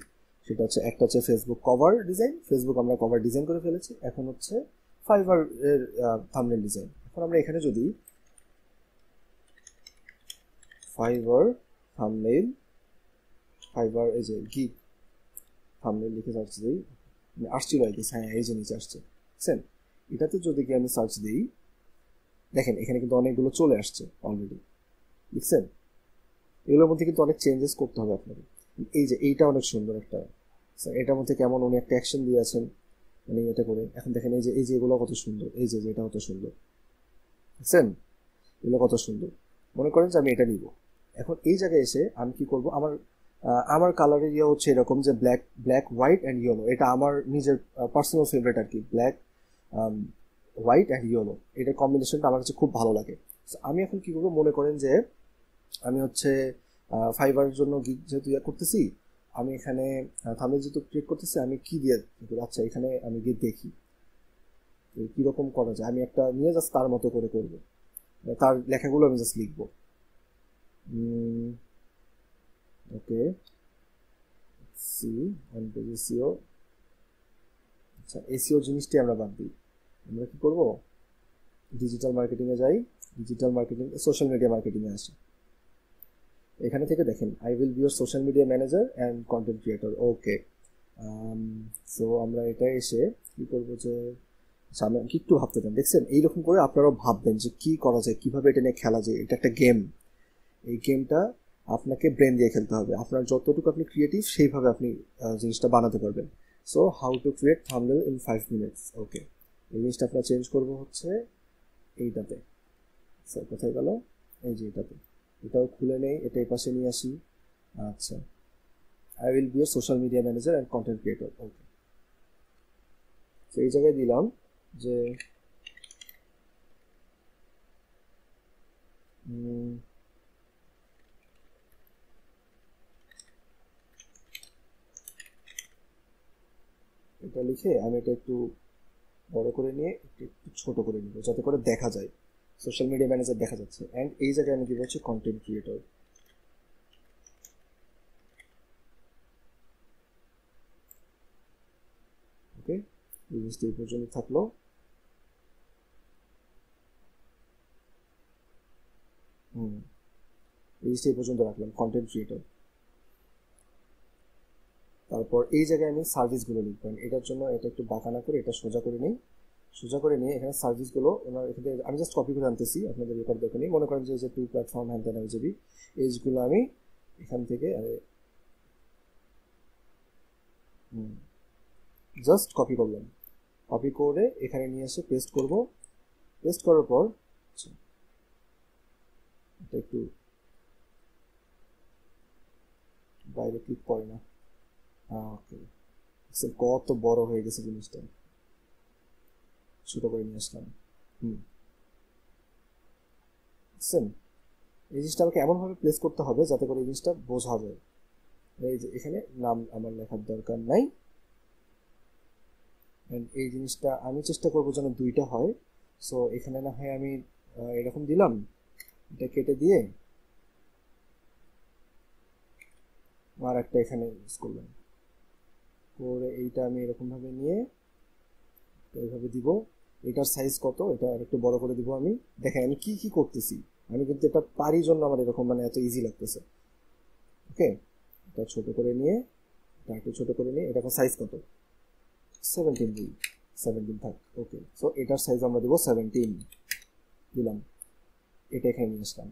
সেটা হচ্ছে একটা হচ্ছে ফেসবুক কভার ডিজাইন, ফেসবুক আমরা কভার ডিজাইন করে ফেলেছি। এখন হচ্ছে ফাইবার এর থাম্বনেল ডিজাইন। এখন আমরা এখানে যদি ফাইবার থাম্বনেল, ফাইবার এই যে গিগ থাম্বনেল লিখে সার্চ দিই, আসছিল আর কি, হ্যাঁ এই যে নিচে আসছে, বুঝছেন? এটাতে যদি কি আমি সার্চ দিই, দেখেন এখানে কিন্তু অনেকগুলো চলে আসছে অলরেডি, বুঝছেন? এগুলোর মধ্যে কিন্তু অনেক চেঞ্জেস করতে হবে আপনাকে। এই যে এইটা অনেক সুন্দর একটা, এটার মধ্যে কেমন উনি একটা অ্যাকশন দিয়েছেন, মানে এটা করে এখন দেখেন এই যে এগুলো কত সুন্দর, এই যে এটা কত সুন্দর, বুঝছেন? এগুলো কত সুন্দর। মনে করেন যে আমি এটা নিব, এখন এই জায়গায় এসে আমি কি করব, আমার কালারের ইয়ে হচ্ছে এরকম যে black black white and yellow, এটা আমার নিজের পার্সোনাল ফেভারিট আর কি, ব্ল্যাক হোয়াইট অ্যান্ড ইয়েলো, এটার কম্বিনেশনটা আমার কাছে খুব ভালো লাগে। আমি এখন কি করবো, মনে করেন যে আমি হচ্ছে ফাইবারের জন্য গিগ যেহেতু ইয়ে করতেছি, আমি এখানে থাম্বনেল যেহেতু ক্রিয়েট করতেছি, আমি কি দিয়ে, আচ্ছা এখানে আমি গিয়ে দেখি কীরকম করা যায়। আমি একটা নিয়ে জাস্ট তার মতো করে করবো, তার লেখাগুলো আমি জাস্ট লিখবো। ওকে, সি অন পেজ এসিও। আচ্ছা এসিও জিনিসটি আমরা বাদ দিই, আমরা কি করব, ডিজিটাল মার্কেটিংয়ে যাই, ডিজিটাল মার্কেটিং সোশ্যাল মিডিয়া মার্কেটিংয়ে আসি। এখানে থেকে দেখেন I will B your social media manager and content creator. Okay, so আমরা এটা এসে কি করবো যে সামনে কি একটু ভাবতে দেন, দেখছেন এইরকম করে আপনারাও ভাববেন যে কি করা যায়, কিভাবে এটা নিয়ে খেলা যায়। এটা একটা গেম, এই গেমটা আপনাকে ব্রেন দিয়ে খেলতে হবে, আপনার যতটুকু আপনি ক্রিয়েটিভ সেইভাবে আপনি জিনিসটা বানাতে পারবেন। So how to create thumbnail in 5 minutes. Okay, এই জিনিসটা আপনার চেঞ্জ করবো হচ্ছে এইটাতে। স্যার কোথায় গেল, এই যে এটাতে, এটাও খুলে নেই, এটা এই পাশে নিয়ে আসি। আচ্ছা, I will be a social media manager and content creator. Okay, তো এই জায়গায় দিলাম যে এটা লিখে আমি এটা একটু বড় করে নিয়ে একটু ছোট করে নিব, যাতে করে দেখা যায় সোশ্যাল মিডিয়া ম্যানেজার দেখা যাচ্ছে। অ্যান্ড এই জায়গায় আমি দিব হচ্ছে কন্টেন্ট ক্রিয়েটর। ওকে, এই জিনিসটা এই পর্যন্ত থাকলো। এই জিনিসটা এই পর্যন্ত রাখলাম, কন্টেন্ট ক্রিয়েটর। তারপর এই জায়গায় আমি সার্ভিসগুলো লিখবেন, এটার জন্য এটা একটু বাঁকা না করে এটা সোজা করে নিই, সোজা করে নিয়ে এখানে সার্ভিসগুলো ওনার এখানে আমি জাস্ট কপি করে আনতেছি, আপনাদের রেকর্ড দেখে নিই। মনে করেন যে টু প্ল্যাটফর্ম হ্যান ত্যান জিবি, এইগুলো আমি এখান থেকে জাস্ট কপি করলাম, কপি করে এখানে নিয়ে এসে পেস্ট করব। পেস্ট করার পর এটা একটু বাইরে ক্লিক করে না, ওকে, কত বড় হয়ে গেছে জিনিসটা, ছোট করে নিয়ে আসলাম। বুঝছেন, এই জিনিসটা আমাকে এমনভাবে প্লেস করতে হবে যাতে করে এই জিনিসটা বোঝা যায়। এই যে এখানে নাম আমার লেখার দরকার নাই, এই জিনিসটা আমি চেষ্টা করবো যেন দুইটা হয়। সো এখানে না হয় আমি এরকম দিলাম, এটা কেটে দিয়ে আর একটা এখানে ইউজ করলাম, করে এইটা আমি এরকম ভাবে নিয়ে এইভাবে দিব। এটার সাইজ কত, এটা আর একটু বড় করে দিব আমি। দেখেন আমি কি কি করতেছি, আমি কিন্তু এটা পারি জন্য আমার এরকম মানে এত ইজি লাগতেছে। ওকে, এটা ছোট করে নিয়ে, এটা একটু ছোট করে নিয়ে, এটা সাইজ কত, 17 দিই, 17 থাক। ওকে, সো এটার সাইজ আমরা দেবো 17, দিলাম। এটা এখানে নিয়ে আসলাম,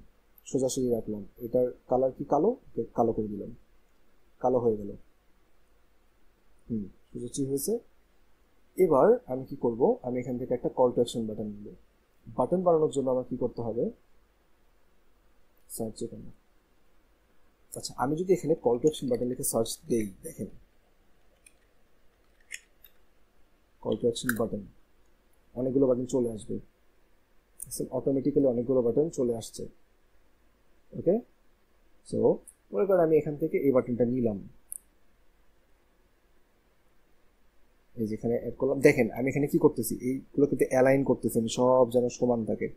সোজাসুজি রাখলাম। এটার কালার কি কালো, কালো করে দিলাম, কালো হয়ে গেল। সোজাসুজি হয়েছে। এবার আমি কি করব, আমি এখান থেকে একটা কল টু অ্যাকশন বাটন নিব। বাটন বানানোর জন্য আমার কি করতে হবে, সার্চ এখানে। আচ্ছা, আমি যদি এখানে কল টু অ্যাকশন বাটন লিখে সার্চ দেই, দেখেন কল টু অ্যাকশন বাটন, অনেকগুলো বাটন চলে আসবে, অটোমেটিক্যালি অনেকগুলো বাটন চলে আসছে। ওকে, সো মনে করেন আমি এখান থেকে এই বাটনটা নিলাম, এই যেখানে অ্যাড করলাম। দেখেন আমি এখানে কি করতেছি, এইগুলো কিন্তু অ্যালাইন করতেছি আমি, সব যেন সমান থাকে,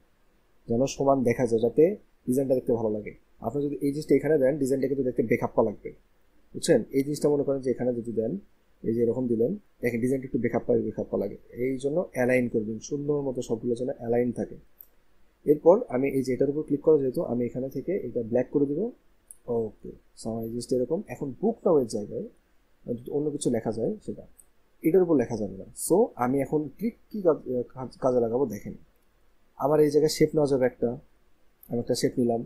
যেন সমান দেখা যায়, যাতে ডিজাইনটা দেখতে ভালো লাগে। আপনি যদি এই জিনিসটা এখানে দেন, ডিজাইনটা কিন্তু দেখতে বেখাপ্পা লাগবে, বুঝছেন? এই জিনিসটা মনে করেন যে এখানে যদি দেন, এই যে এরকম দিলেন, দেখেন ডিজাইনটা একটু বেখাপ্পা লাগে। এই জন্য অ্যালাইন করবেন সুন্দর মতো, সবগুলো যেন অ্যালাইন থাকে। এরপর আমি এই যে এটার উপর ক্লিক করা, যেহেতু আমি এখানে থেকে এটা ব্ল্যাক করে দিব। ওকে, সো আমার এই জিনিসটা এরকম। এখন বুক নামের জায়গায় যদি অন্য কিছু লেখা যায় সেটা, এটার উপর লেখা যাবে না। সো আমি এখন ট্রিক কি কাজে লাগাবো দেখেন। আমার এই জায়গায় শেপ নেওয়া যাবে একটা, আমি একটা শেপ নিলাম।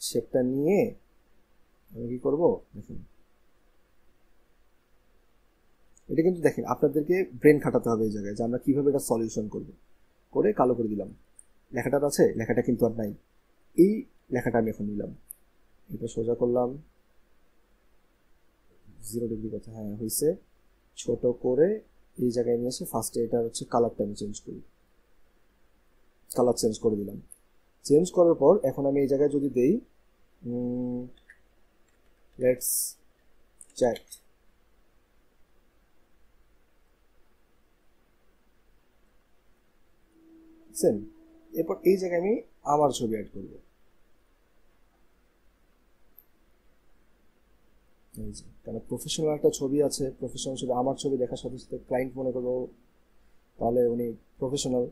শেপটা নিয়ে আমি কি করবো দেখুন, এটা কিন্তু দেখেন আপনাদেরকে ব্রেন খাটাতে হবে এই জায়গায় যে আমরা কিভাবে এটা সলিউশন করবো। করে কালো করে দিলাম, লেখাটা আছে, লেখাটা কিন্তু আর নাই। এই লেখাটা আমি এখন নিলাম, এটা সোজা করলাম 0 ডিগ্রি কথা, হ্যাঁ হয়েছে। ছোট করে এই জায়গায় নিয়ে এসে ফার্স্টে এটা হচ্ছে কালারটা আমি চেঞ্জ করি, কালার চেঞ্জ করে দিলাম। চেঞ্জ করার পর এখন আমি এই জায়গায় যদি দেই লেটস চ্যাট, বুঝছেন? এরপর এই জায়গায় আমি আমার ছবি অ্যাড করবো, এই যে কারণ প্রফেশনাল একটা ছবি আছে, প্রফেশনাল ছবি, আমার ছবি দেখার সাথে সাথে ক্লায়েন্ট মনে করবো তাহলে উনি প্রফেশনাল,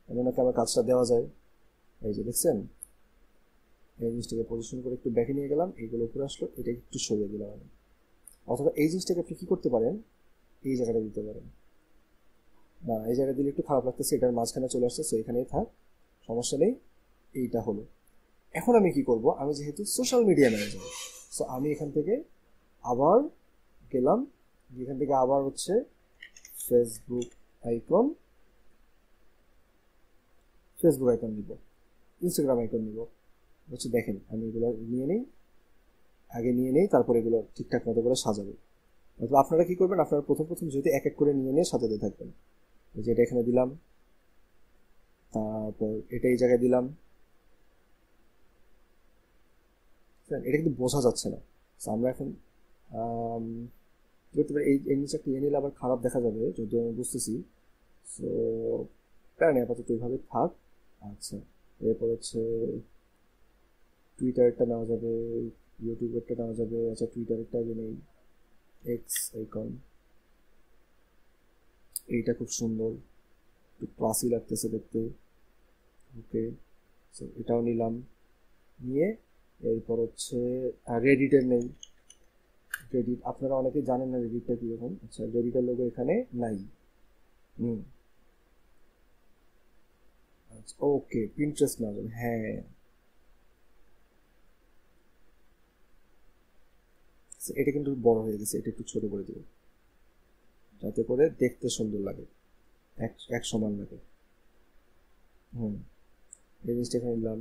ওনাকে আমার কাজটা দেওয়া যায়। এই যে দেখছেন, এই জিনিসটাকে পজিশন করে একটু ব্যাকে নিয়ে গেলাম, এইগুলো উপরে আসলো, এটা একটু সরিয়ে দিলাম আমি। অথবা এই জিনিসটাকে আপনি কি করতে পারেন, এই জায়গাটা দিতে পারেন। না, এই জায়গায় দিলে একটু খারাপ লাগতেছে, এটার মাঝখানে চলে আসছে, সো এখানেই থাক, সমস্যা নেই। এইটা হলো। এখন আমি কি করব, আমি যেহেতু সোশ্যাল মিডিয়া ম্যানেজার, সো আমি এখান থেকে আবার গেলাম, এখান থেকে আবার হচ্ছে ফেসবুক আইকন, ফেসবুক আইকন নিব, ইনস্টাগ্রাম আইকন নিব হচ্ছে। দেখেন আমি এগুলো নিয়ে নেই, আগে নিয়ে নেই, তারপর এগুলো ঠিকঠাক মতো করে সাজাবো। অথবা আপনারা কি করবেন, আপনারা প্রথম প্রথম যদি এক এক করে নিয়ে নিয়ে সাজাতে থাকবেন। এই যে এটা এখানে দিলাম, তারপর এটা এই জায়গায় দিলাম, এটা কিন্তু বোঝা যাচ্ছে না। আমরা এখন করতে পারি, এই নিচে একটা নিয়ে নিলে আবার খারাপ দেখা যাবে যদিও আমি বুঝতেছি। সো কারণ আপাতত এইভাবে থাক। আচ্ছা, এরপর হচ্ছে টুইটারটা নেওয়া যাবে, ইউটিউবেরটা নেওয়া যাবে। আচ্ছা, টুইটারেরটা আগে নেই, এক্স আইকন, এইটা খুব সুন্দর, একটু ক্লাসি লাগতেছে দেখতে। ওকে, সো এটাও নিলাম, নিয়ে এরপর হচ্ছে রেডিটের নেই। রেডিট আপনারা অনেকেই জানেন না রেডিটটা কীরকম। আচ্ছা, রেডিটের লোগো এখানে নাই। হুম, আচ্ছা ওকে, পিন্টারেস্ট নেওয়া যাবে, হ্যাঁ। এটা কিন্তু বড় হয়ে গেছে, এটা একটু ছোট করে দেবো যাতে করে দেখতে সুন্দর লাগে, এক এক সমান লাগে। হুম, এই জিনিসটা এখানে নিলাম,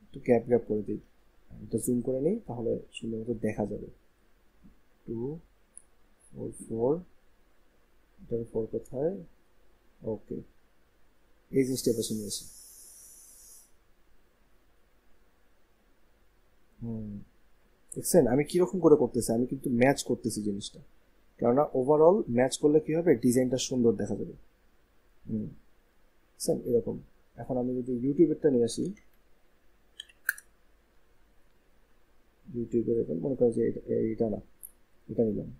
একটু গ্যাপ গ্যাপ করে দিই, এটা জুম করে নিই তাহলে সুন্দর মতো দেখা যাবে। 2 4 4, এটার 4 কোথায়? ওকে, এই জিনিসটা বেছে নিয়েছি। হুম, দেখছেন আমি কিরকম করে করতেছি, আমি কিন্তু ম্যাচ করতেছি জিনিসটা, কেননা ওভারঅল ম্যাচ করলে কি হবে, ডিজাইনটা সুন্দর দেখা যাবে। হুম, দেখছেন এরকম। এখন আমি যদি ইউটিউবেরটা নিয়ে আসি, ইউটিউবের এখন মনে করেন যে এইটা না, এটা নিলাম।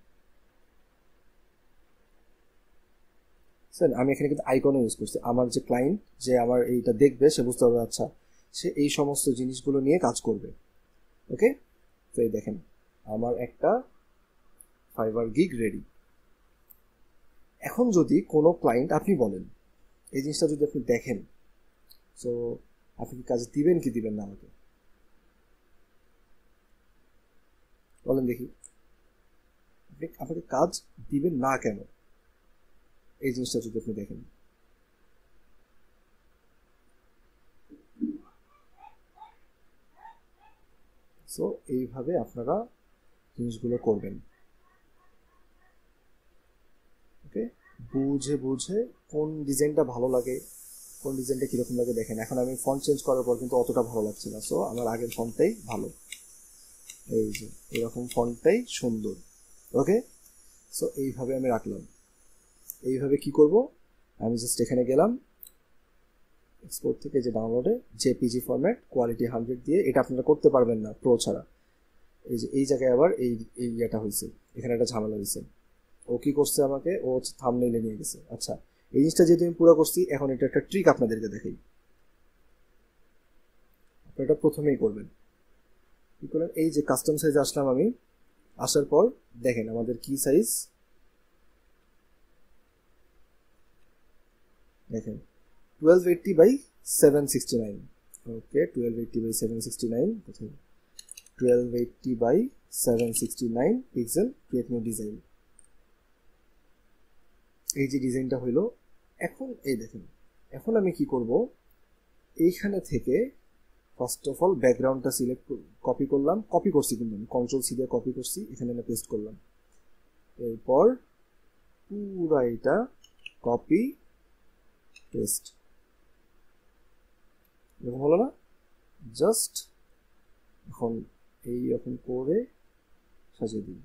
স্যার আমি এখানে কিন্তু আইকনও ইউজ করছি, আমার যে ক্লায়েন্ট যে আমার এইটা দেখবে সে বুঝতে পারবে আচ্ছা সে এই সমস্ত জিনিসগুলো নিয়ে কাজ করবে। ওকে, তো এই দেখেন আমার একটা ফাইবার গিগ রেডি। এখন যদি কোনো ক্লায়েন্ট আপনি বলেন, এই জিনিসটা যদি আপনি দেখেন, সো আপনি কি কাজ দিবেন কি দিবেন না আমাকে বলেন দেখি, আপনি আপনাকে কাজ দিবেন না কেন এই জিনিসটা যদি আপনি দেখেন। সো এইভাবে আপনারা জিনিসগুলো করবেন। ওকে, বুঝে বুঝে কোন ডিজাইনটা ভালো লাগে, কোন ডিজাইনটা কীরকম লাগে দেখেন। এখন আমি ফন্ট চেঞ্জ করার পর কিন্তু অতটা ভালো লাগছে না, সো আমার আগের ফন্টটাই ভালো, এই যে এরকম ফন্টটাই সুন্দর। ওকে, সো এইভাবে আমি রাখলাম। এইভাবে কি করব, আমি জাস্ট এখানে গেলাম, এক্সপোর্ট থেকে যে ডাউনলোডে জেপিজি ফরম্যাট কোয়ালিটি 100 দিয়ে, এটা আপনারা করতে পারবেন না প্রো ছাড়া। এই যে এই জায়গায় আবার এই ইয়েটা হয়েছে, এখানে একটা ঝামেলা হয়েছে। ও কি করছে, আমাকে ও হচ্ছে থাম্বনেইলে নিয়ে গেছে। আচ্ছা, এই জিনিসটা যেহেতু আমি পুরো করছি, এখন এটা একটা ট্রিক আপনাদেরকে দেখাই। আপনারা এটা প্রথমেই করবেন কি করলেন, এই যে কাস্টম সাইজে আসলাম আমি, আসার পর দেখেন আমাদের কি সাইজ, দেখেন 1280 by 769। Okay, 1280 by 769, 1280 by 769 pixel, create new design. এই যে ডিজাইনটা হইলো। এখন এই দেখেন, এখন আমি কি করব, এইখানে থেকে ফার্স্ট অফ অল ব্যাকগ্রাউন্ডটা সিলেক্ট কপি করলাম, কপি করছি কিন্তু আমি কন্ট্রোল সি দিয়ে কপি করছি, এখানে আমি পেস্ট করলাম। এরপর পুরা এটা কপি পেস্ট, এরকম হলো না? জাস্ট এখন এইরকম করে সাজিয়ে দিই,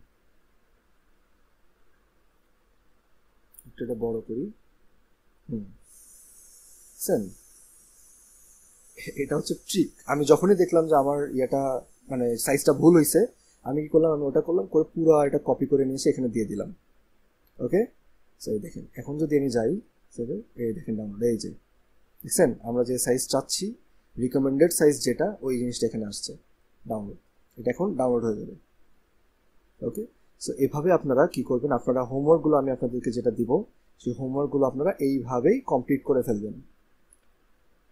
একটু এটা বড় করি। এটা হচ্ছে ট্রিক। আমি যখনই দেখলাম যে আমার ইয়েটা মানে সাইজটা ভুল হয়েছে, আমি কি করলাম, আমি ওটা করলাম, করে পুরো এটা কপি করে নিয়ে এসে এখানে দিয়ে দিলাম। ওকে, সেই দেখেন এখন যদি আমি যাই, এই দেখেন ডাউনলোড, এই যে দেখছেন আমরা যে সাইজ চাচ্ছি, রিকমেন্ডেড সাইজ যেটা, ওই জিনিসটা এখানে আসছে ডাউনলোড। এটা এখন ডাউনলোড হয়ে যাবে। ওকে, সো এভাবে আপনারা কি করবেন, আপনারা হোমওয়ার্কগুলো আমি আপনাদেরকে যেটা দিব, সেই হোমওয়ার্কগুলো আপনারা এইভাবেই কমপ্লিট করে ফেলবেন।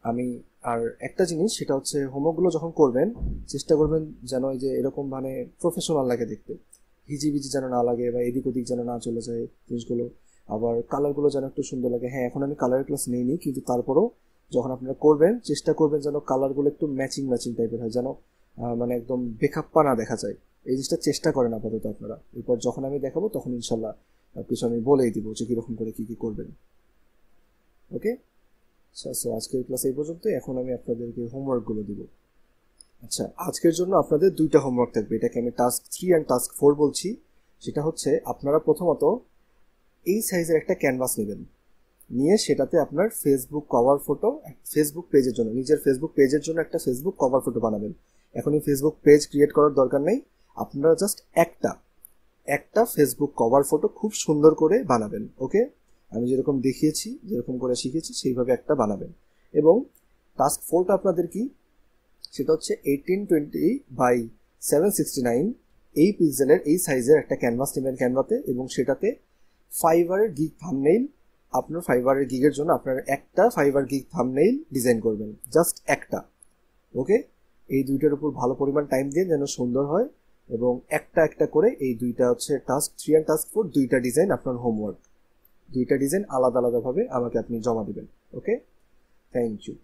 আমি আর একটা জিনিস, সেটা হচ্ছে হোমওয়ার্কগুলো যখন করবেন চেষ্টা করবেন যেন এই যে এরকম মানে প্রফেশনাল লাগে দেখতে, হিজিবিজি যেন না লাগে বা এদিক ওদিক যেন না চলে যায় জিনিসগুলো। আবার কালারগুলো যেন একটু সুন্দর লাগে। হ্যাঁ, এখন আমি কালারের ক্লাস নিইনি, কিন্তু তারপরেও যখন আপনারা করবেন চেষ্টা করবেন যেন কালারগুলো একটু ম্যাচিং ম্যাচিং টাইপের হয়, যেন মানে একদম বেখাপ্পা না দেখা যায়। এই জিনিসটা চেষ্টা করেন আপাতত আপনারা। এরপর যখন আমি দেখাবো তখন ইনশাল্লাহ কিছু আমি বলেই দিব যে কীরকম করে কী কী করবেন। ওকে, সো আজকের ক্লাস এই পর্যন্ত। এখন আমি আপনাদেরকে হোমওয়ার্কগুলো দিব। আচ্ছা, আজকের জন্য আপনাদের দুইটা হোমওয়ার্ক থাকবে, এটাকে আমি টাস্ক 3 অ্যান্ড টাস্ক 4 বলছি। সেটা হচ্ছে আপনারা প্রথমত এই সাইজের একটা ক্যানভাস নেবেন, নিয়ে সেটাতে আপনার ফেসবুক কভার ফটো, ফেসবুক পেজের জন্য, নিজের ফেসবুক পেজের জন্য একটা ফেসবুক কভার ফটো বানাবেন। এখন এই ফেসবুক পেজ ক্রিয়েট করার দরকার নেই, আপনারা জাস্ট একটা ফেসবুক কভার ফটো খুব সুন্দর করে বানাবেন। ওকে, আমি যেরকম দেখিয়েছি, যেরকম করে শিখেছি সেইভাবে একটা বানাবেন। এবং টাস্ক 4টা আপনাদের কি, সেটা হচ্ছে 1820 বাই 769 এই পিক্সেলের এই সাইজের একটা ক্যানভাস নেবেন ক্যানভাতে, এবং সেটাতে ফাইবারের গিগ থাম্বনেইল, আপনার ফাইবারের গিগের জন্য আপনার একটা ফাইবার গিগ থাম্বনেইল ডিজাইন করবেন, জাস্ট একটা। ওকে, এই দুইটার উপর ভালো পরিমাণ টাইম দিয়ে যেন সুন্দর হয়, এবং একটা একটা করে এই দুইটা হচ্ছে টাস্ক 3 অ্যান্ড টাস্ক 4, দুইটা ডিজাইন আপনার হোমওয়ার্ক, দুইটা ডিজাইন আলাদা আলাদাভাবে আমাকে আপনি জমা দেবেন। ওকে, থ্যাংক ইউ।